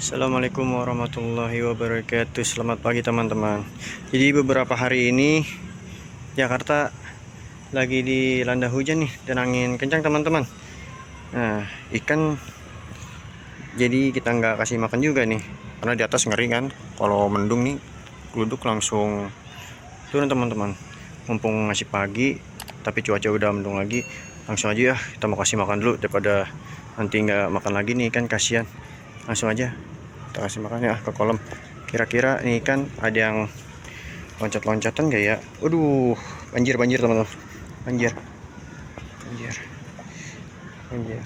Assalamualaikum warahmatullahi wabarakatuh. Selamat pagi teman-teman. Jadi beberapa hari ini Jakarta lagi dilanda hujan nih dan angin kencang teman-teman. Nah, ikan jadi kita nggak kasih makan juga nih, karena di atas ngeri kan. Kalau mendung nih, geluduk langsung turun teman-teman. Mumpung masih pagi, tapi cuaca udah mendung lagi, langsung aja ya kita mau kasih makan dulu daripada nanti nggak makan lagi nih kan, kasihan. Langsung aja kita kasih makan ya ke kolam. Kira-kira ini kan ada yang loncat-loncatan gak ya? Waduh, banjir teman-teman. Banjir, banjir, banjir.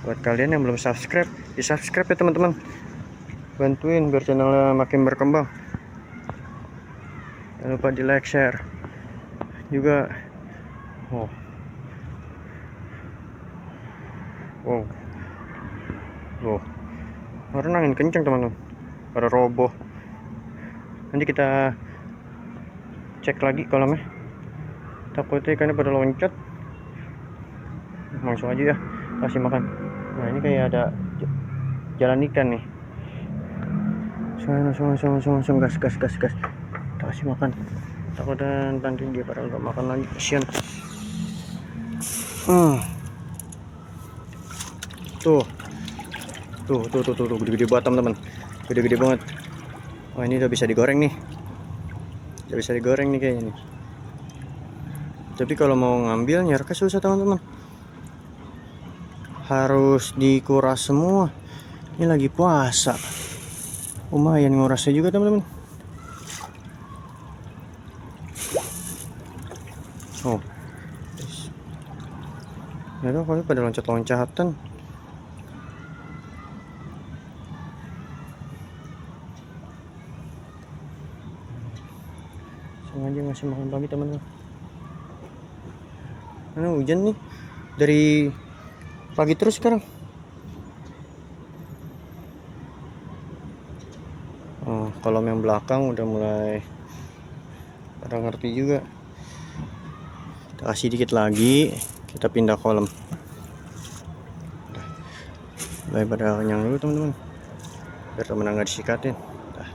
Buat kalian yang belum subscribe, di subscribe ya teman-teman. Bantuin biar channelnya makin berkembang. Jangan lupa di like, share juga. Oh, wow, loh, karena angin kencang teman-teman, pada roboh. Nanti kita cek lagi kolamnya, takutnya ikannya pada loncat. Langsung aja ya kasih makan. Nah, ini kayak ada jalan ikan nih. Langsung gas. Kita kasih makan. Takutnya nanti dia pada nggak makan lagi, kasihan. Tuh, gede-gede banget teman-teman, gede-gede banget. Wah, ini udah bisa digoreng nih, kayaknya nih. Tapi kalau mau ngambil nyerka susah teman-teman, harus dikuras semua. Ini lagi puasa, lumayan ngurasnya juga teman-teman. Oh, ya tuh kalau pada loncat-loncatan. Sengaja ngasih makan pagi teman-teman. Karena hujan nih dari pagi terus sekarang. Oh, kolam yang belakang udah mulai pada ngerti juga. Kita kasih dikit lagi, kita pindah kolam. Mulai pada kenyang dulu teman-teman, biar temen nggak disikatin. Nah,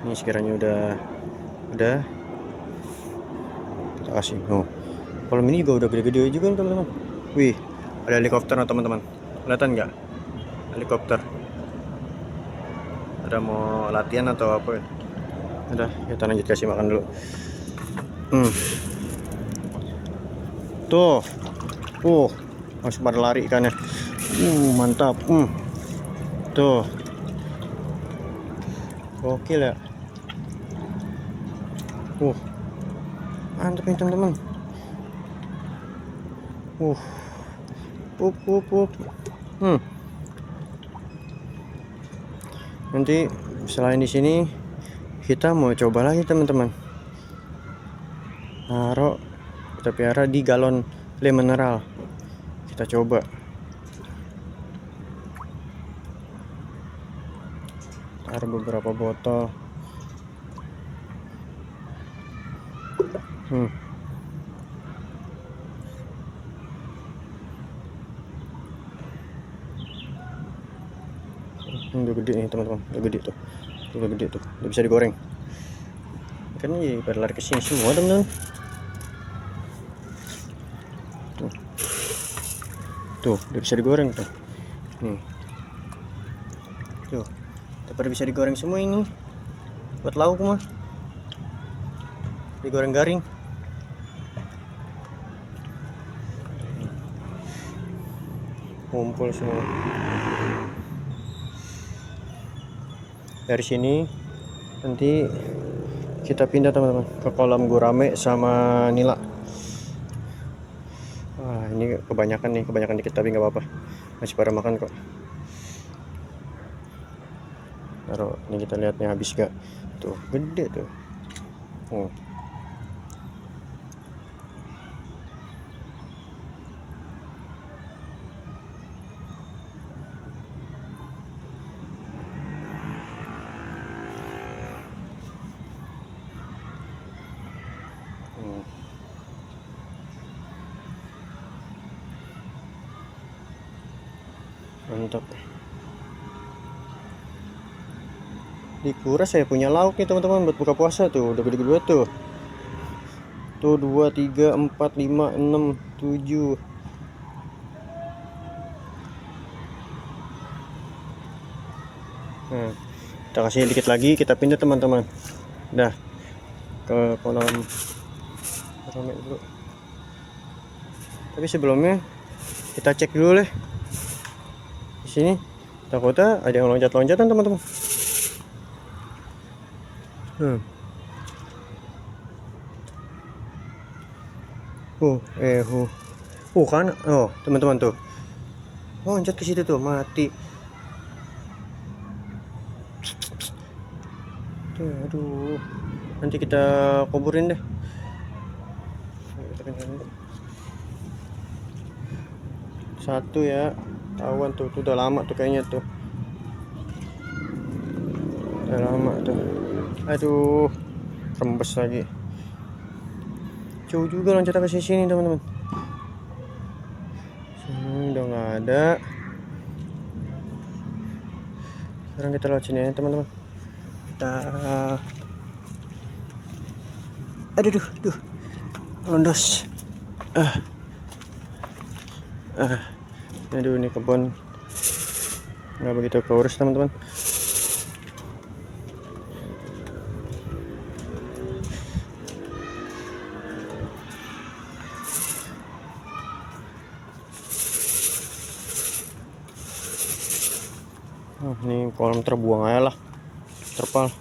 ini sekiranya udah kita kasih. Oh, kolam ini juga udah gede-gede juga teman-teman. Wih, ada helikopter nah teman-teman, kelihatan nggak helikopter? Ada mau latihan atau apa ya? Udah, kita lanjut kasih makan dulu. Tuh, masih pada lari ikannya. Mantap. Tuh, gokil ya. Mantap nih teman-teman. Nanti selain di sini kita mau coba lagi teman-teman. Naruh, kita piara di galon le mineral. Kita coba. Taruh beberapa botol. Udah gede nih teman-teman, udah gede tuh, udah bisa digoreng. Kan ini pada lari ke sini semua teman-teman. Tuh, udah bisa digoreng tuh. Tuh, pada bisa digoreng semua ini. Buat lauk mah, digoreng garing. Kumpul semua. Dari sini nanti kita pindah teman-teman ke kolam gurame sama nila. Wah, ini kebanyakan dikit tapi nggak apa-apa, masih pada makan kok. Taruh, ini kita lihatnya habis gak? Tuh, gede tuh. Mantap. Dikuras saya punya lauk nih teman-teman buat buka puasa tuh. Udah gede-gede tuh. Tuh 2, 3, 4, 5, 6, 7. Nah, kita kasih dikit lagi, kita pindah teman-teman. Dah ke kolam rame dulu. Tapi sebelumnya kita cek dulu deh. Di sini takutnya ada yang loncat-loncatan teman-teman. Kan, teman-teman tuh, loncat ke situ tuh, mati. Tuh, aduh, nanti kita kuburin deh. Satu ya, tawan tuh udah lama tuh kayaknya tuh. Udah lama tuh. Aduh, rembes lagi. Jauh juga loncat ke sini teman-teman. Udah nggak ada. Sekarang kita lewat sini ya teman-teman. Kita aduh londos. Aduh, ini kebun nggak begitu keurus teman-teman. Ini kolam terbuang aja lah, terpal.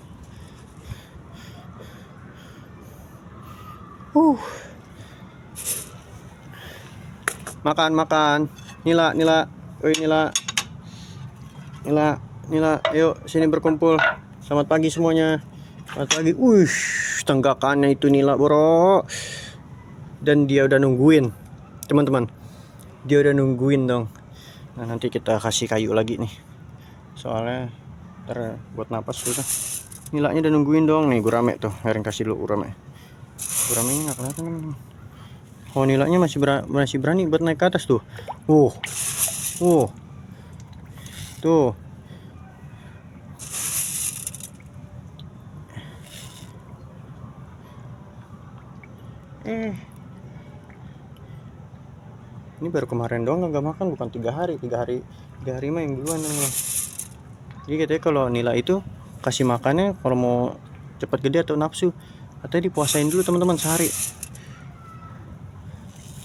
Makan. Nila. Woi Nila. Ayo sini berkumpul. Selamat pagi semuanya. Selamat pagi. Tenggakannya itu Nila, bro. Dan dia udah nungguin, teman-teman. Dia udah nungguin dong. Nah, nanti kita kasih kayu lagi nih. Soalnya buat napas sudah. Nilanya udah nungguin dong nih. Gurame tuh, Herin kasih dulu gurame. Gurame ini nggak kelihatan teman-teman. Oh, nilainya masih berani buat naik ke atas tuh. Tuh. Ini baru kemarin doang nggak makan, bukan 3 hari. 3 hari mah yang duluan teman-teman. Jadi katanya kalau nila itu kasih makannya kalau mau cepat gede atau nafsu, katanya dipuasain dulu teman-teman sehari.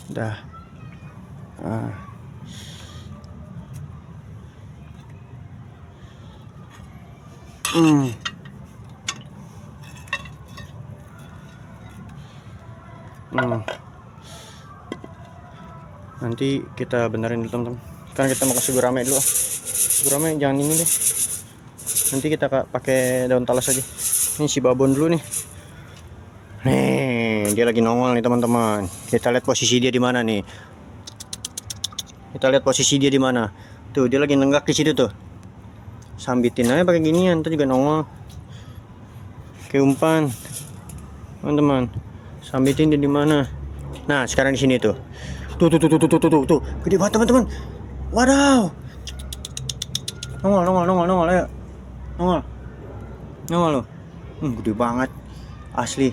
Dah. Nanti kita benerin dulu teman-teman. Sekarang kita mau kasih gurame dulu. Gurame jangan ini deh. Nanti kita pakai daun talas aja. Ini si babon dulu nih. Nih, dia lagi nongol nih teman-teman. Kita lihat posisi dia di mana nih. Tuh, dia lagi nenggak di situ tuh. Sambitin aja pakai ginian, ntar juga nongol. Kayak umpan. Teman-teman, sambitin dia di mana. Nah, sekarang di sini tuh. Tuh. Gede banget teman-teman. Wadaw. Nongol, ayo. Nongol loh. Gede banget. Asli.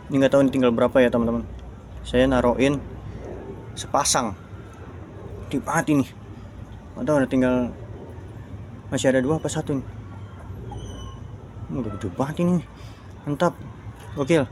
Ini nggak tahu ini tinggal berapa ya teman-teman. Saya naruhin sepasang. Gede banget ini. Nggak tahu ada tinggal masih ada 2 apa 1 nih. Udah gede banget ini. Mantap. Gokil.